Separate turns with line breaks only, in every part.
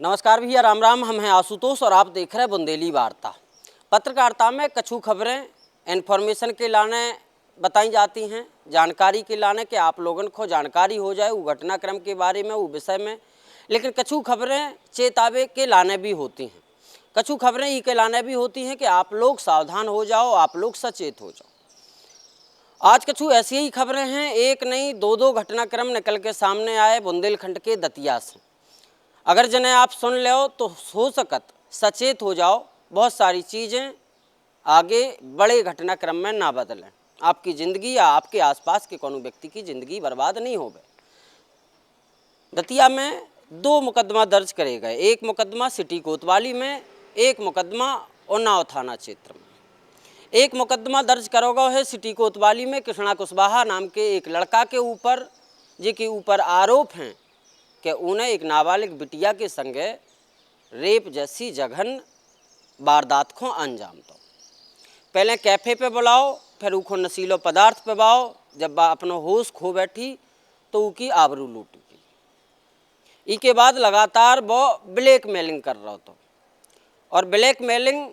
नमस्कार भैया, राम राम। हम हैं आशुतोष और आप देख रहे हैं बुंदेली वार्ता। पत्रकारिता में कछु खबरें इन्फॉर्मेशन के लाने बताई जाती हैं, जानकारी के लाने कि आप लोगों को जानकारी हो जाए वो घटनाक्रम के बारे में, वो विषय में। लेकिन कछु खबरें चेतावे के लाने भी होती हैं, कछु खबरें ये के लाने भी होती हैं कि आप लोग सावधान हो जाओ, आप लोग सचेत हो जाओ। आज कछु ऐसी ही खबरें हैं, एक नहीं दो घटनाक्रम निकल के सामने आए बुंदेलखंड के दतिया से। अगर जिन्हें आप सुन लो तो हो सकत सचेत हो जाओ, बहुत सारी चीज़ें आगे बड़े घटनाक्रम में ना बदलें, आपकी ज़िंदगी या आपके आसपास के कोनो व्यक्ति की ज़िंदगी बर्बाद नहीं होवे। दतिया में 2 मुकदमा दर्ज करे गए, एक मुकदमा सिटी कोतवाली में, एक मुकदमा उन्नाव थाना क्षेत्र में। एक मुकदमा दर्ज करो गया है सिटी कोतवाली में कृष्णा कुशवाहा नाम के एक लड़का के ऊपर, जिसके ऊपर आरोप हैं कि उन्हें एक नाबालिग बिटिया के संगे रेप जैसी जघन वारदात को अंजाम दो। पहले कैफ़े पे बुलाओ, फिर उनको नशीलो पदार्थ पे बाओ, जब अपनो होश खो बैठी तो उनकी आबरू लूटी गई। इसके बाद लगातार वो ब्लैकमेलिंग कर रहा तो, और ब्लैकमेलिंग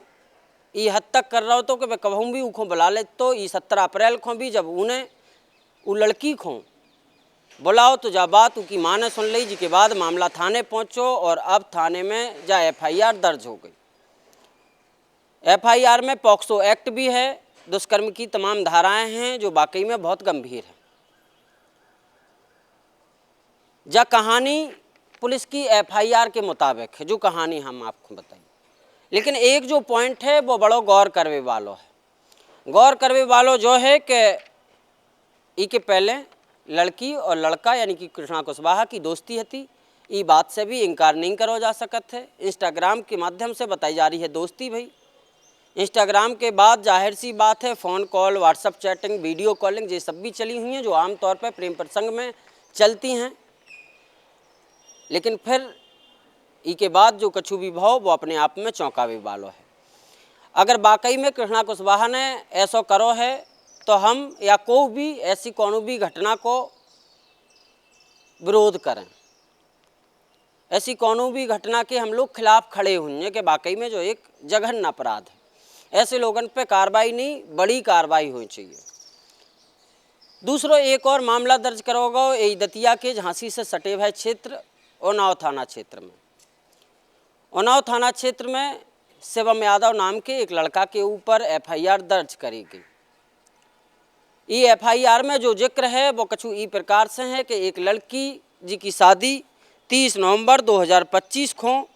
ये हद तक कर रहा तो कि वह कभी भी उनको बुला ले। तो ये 17 अप्रैल को भी जब उन्हें वो लड़की को बुलाओ तो जा बात उनकी माँ ने सुन ली, जिसके बाद मामला थाने पहुँचो और अब थाने में जा FIR दर्ज हो गई। FIR में पॉक्सो एक्ट भी है, दुष्कर्म की तमाम धाराएं हैं जो वाकई में बहुत गंभीर है। जा कहानी पुलिस की FIR के मुताबिक है, जो कहानी हम आपको बताइए। लेकिन एक जो पॉइंट है वो बड़ो गौर करवे वालो है। गौर करवे वालो जो है कि इसके पहले लड़की और लड़का यानी कि कृष्णा कुशवाहा की दोस्ती थी। ये बात से भी इनकार नहीं करो जा सकत है। इंस्टाग्राम के माध्यम से बताई जा रही है दोस्ती। भाई इंस्टाग्राम के बाद जाहिर सी बात है phone call, WhatsApp chatting, video calling ये सब भी चली हुई हैं जो आमतौर पर प्रेम प्रसंग में चलती हैं। लेकिन फिर इसके बाद जो कछु भी भाव वो अपने आप में चौंकावे वालो है। अगर वाकई में कृष्णा कुशवाहा ने ऐसा करो है तो हम या कोई भी ऐसी कोनो भी घटना को विरोध करें, ऐसी कोनो भी घटना के हम लोग खिलाफ खड़े हुए कि वाकई में जो एक जघन्य अपराध है, ऐसे लोगों पे कार्रवाई नहीं बड़ी कार्रवाई होनी चाहिए। दूसरा एक और मामला दर्ज करोगे यही दतिया के झांसी से सटे भय क्षेत्र उन्नाव थाना क्षेत्र में। उन्नाव थाना क्षेत्र में शिवम यादव नाम के एक लड़का के ऊपर FIR दर्ज करी गई। ये FIR में जो जिक्र है वो कछु ई प्रकार से है कि एक लड़की जी की शादी 30 नवंबर 2025 को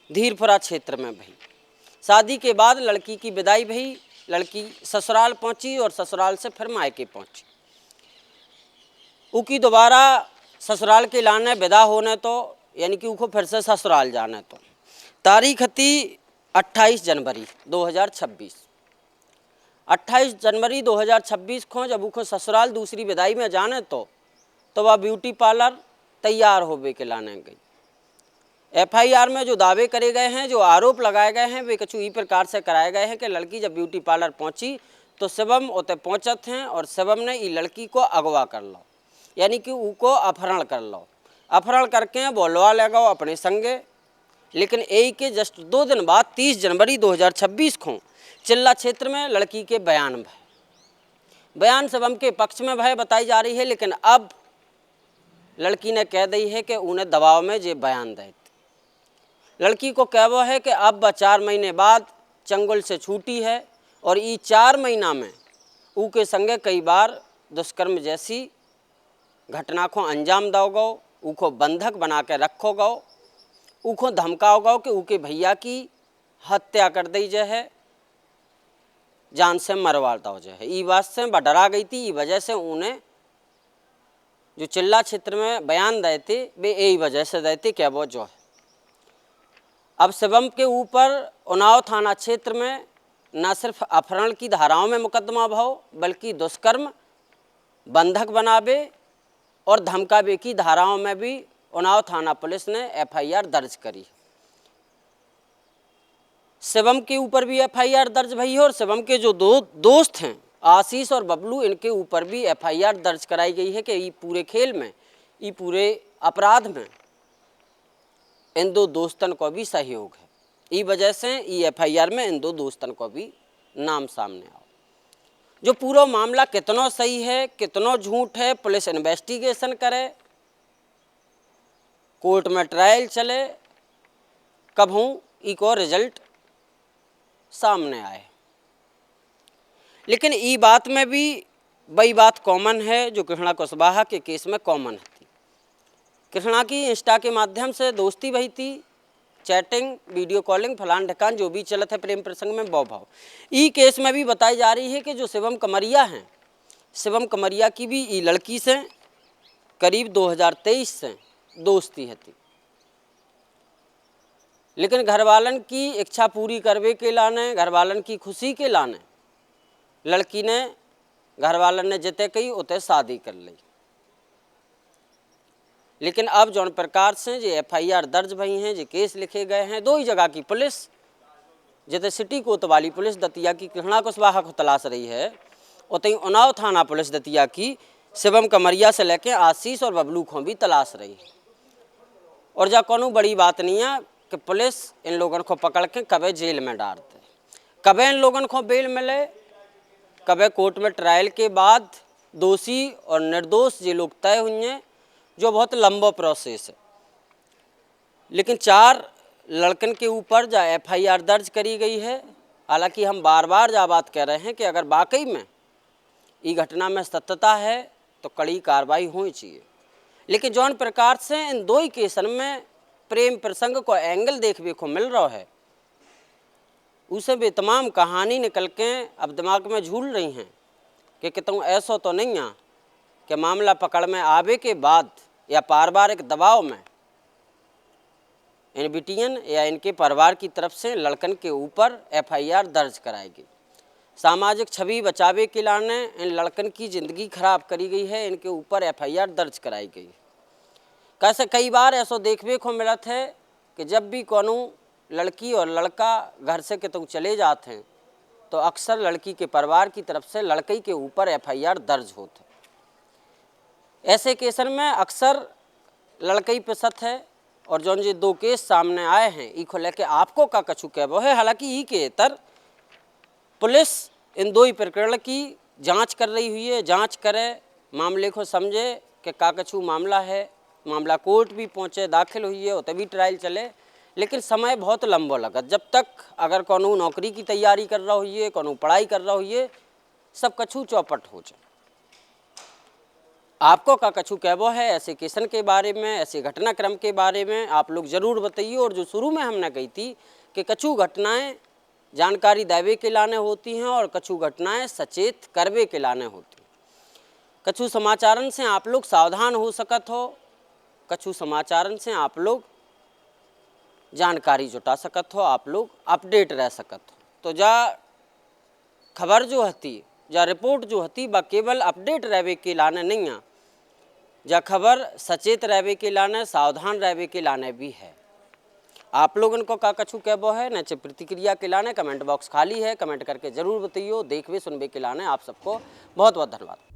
धीरपुरा क्षेत्र में भई। शादी के बाद लड़की की विदाई भई, लड़की ससुराल पहुंची और ससुराल से फिर मायके पहुंची। उकी दोबारा ससुराल के लाने विदा होने तो यानी कि उनको फिर से ससुराल जाने तो तारीख थी 28 जनवरी 2026। 28 जनवरी 2026 को जब उनको ससुराल दूसरी विदाई में जाने तो वह ब्यूटी पार्लर तैयार होवे के लाने गई। FIR में जो दावे करे गए हैं, जो आरोप लगाए गए हैं, वे कछु ई प्रकार से कराए गए हैं कि लड़की जब ब्यूटी पार्लर पहुंची तो शिवम उते पहुंचत हैं और शिवम ने ई लड़की को अगवा कर लो, यानी कि उनको अपहरण कर लो। अपहरण करके बोलवा ले गो अपने संगे। लेकिन यही के जस्ट 2 दिन बाद 30 जनवरी 2026 को चिल्ला क्षेत्र में लड़की के बयान शिवम के पक्ष में भय बताई जा रही है। लेकिन अब लड़की ने कह दी है कि उन्हें दबाव में ये बयान दे। लड़की को कहवा है कि अब वह 4 महीने बाद चंगुल से छूटी है और ये 4 महीना में उनके संगे कई बार दुष्कर्म जैसी घटना को अंजाम दो गो, उनको बंधक बना के रखो गो, उनको धमकाओ गो कि उनके भैया की हत्या कर दी है, जान से मरवा दो है। ये बात से वह डरा गई थी। ये वजह से उन्हें जो चिल्ला क्षेत्र में बयान दे थे वे यही वजह से देते क्या वो जो है। अब शिवम के ऊपर उन्नाव थाना क्षेत्र में न सिर्फ अपहरण की धाराओं में मुकदमा भाव बल्कि दुष्कर्म, बंधक बनावे और धमकावे की धाराओं में भी उन्नाव थाना पुलिस ने FIR दर्ज करी। शिवम के ऊपर भी FIR दर्ज भई है और शिवम के जो 2 दोस्त हैं आशीष और बबलू, इनके ऊपर भी FIR दर्ज कराई गई है कि ये पूरे खेल में, ये पूरे अपराध में इन दो दोस्तन को भी सहयोग है। ई वजह से ई FIR में इन दो दोस्तन को भी नाम सामने आओ। जो पूरा मामला कितना सही है कितना झूठ है, पुलिस इन्वेस्टिगेशन करे, कोर्ट में ट्रायल चले, कब हूँ ई को रिजल्ट सामने आए। लेकिन ई बात में भी वही बात कॉमन है जो कृष्णा कुशवाहा के केस में कॉमन थी। कृष्णा की इंस्टा के माध्यम से दोस्ती वही थी, चैटिंग, वीडियो कॉलिंग, फलान ढकान जो भी चलत है प्रेम प्रसंग में बौ भाव। ई केस में भी बताई जा रही है कि जो शिवम कमरिया हैं, शिवम कमरिया की भी ई लड़की से करीब 2023 से दोस्ती है थी। लेकिन घरवालन की इच्छा पूरी करवे के लाने, घरवालन की खुशी के लाने लड़की ने, घरवालन ने जिते कही उते शादी कर ली। लेकिन अब जौन प्रकार से जो FIR दर्ज भई हैं, जो केस लिखे गए हैं, दो ही जगह की पुलिस, जिते सिटी कोतवाली पुलिस दतिया की कृष्णा कुशवाहा को तलाश रही है, उतई उन्नाव थाना पुलिस दतिया की शिवम कमरिया से लेके आशीष और बबलू को भी तलाश रही है। और जा कोनो बड़ी बात नहीं है कि पुलिस इन लोगों को पकड़ के कबे जेल में डालते, कबे इन लोगों को बेल मिले, कबे कोर्ट में ट्रायल के बाद दोषी और निर्दोष ये लोग तय हुए हैं, जो बहुत लंबा प्रोसेस है। लेकिन 4 लड़कन के ऊपर जा FIR दर्ज करी गई है। हालांकि हम बार बार जा बात कह रहे हैं कि अगर वाकई में ये घटना में सत्यता है तो कड़ी कार्रवाई होनी चाहिए। लेकिन जौन प्रकार से इन दो ही केसन में प्रेम प्रसंग को एंगल देखने को मिल रहा है, उसे भी तमाम कहानी निकल के अब दिमाग में झूल रही हैं कि कितों ऐसा तो नहीं है कि मामला पकड़ में आवे के बाद या पारिवारिक दबाव में इन बिटियन या इनके परिवार की तरफ से लड़कन के ऊपर FIR दर्ज कराएगी। सामाजिक छवि बचावे के लाने इन लड़कन की ज़िंदगी खराब करी गई है, इनके ऊपर FIR दर्ज कराई गई। कैसे कई बार ऐसा देखने को मिलत है कि जब भी कोनो लड़की और लड़का घर से कितों चले जाते हैं तो अक्सर लड़की के परिवार की तरफ से लड़की के ऊपर FIR दर्ज होते। ऐसे केसन में अक्सर लड़कई पे सत है। और जो ये 2 केस सामने आए हैं ई को लेके आपको का कछु कहबो है। हालांकि ई के तर पुलिस इन 2 ही प्रकरण की जांच कर रही हुई है, जांच करे, मामले को समझे कि का कछु मामला है, मामला कोर्ट भी पहुँचे, दाखिल हुई है, तभी ट्रायल चले। लेकिन समय बहुत लंबा लगा। जब तक अगर कोनो नौकरी की तैयारी कर रहा हुई है, कोनो पढ़ाई कर रहा हुई है, सब कछु चौपट हो जाए। आपको का कछु कहबो है ऐसे केसन के बारे में, ऐसे घटनाक्रम के बारे में आप लोग ज़रूर बताइए। और जो शुरू में हमने कही थी कि कछु घटनाएं जानकारी देवे के लाने होती हैं और कछु घटनाएं सचेत करवे के लाने होती हैं। कछु समाचारन से आप लोग सावधान हो सकत हो, कछु समाचारन से आप लोग जानकारी जुटा सकत हो, आप लोग अपडेट रह सकत हो। तो जा खबर जो हती, जा रिपोर्ट जो हती, बा केवल अपडेट रहवे के लाने नहीं है, जा खबर सचेत रहवे के लाने, सावधान रहवे के लाने भी है। आप लोगों को का कछु कहबो है नीचे प्रतिक्रिया के लाने कमेंट बॉक्स खाली है, कमेंट करके जरूर बताइए। देखवे सुनवे के लाने आप सबको बहुत बहुत धन्यवाद।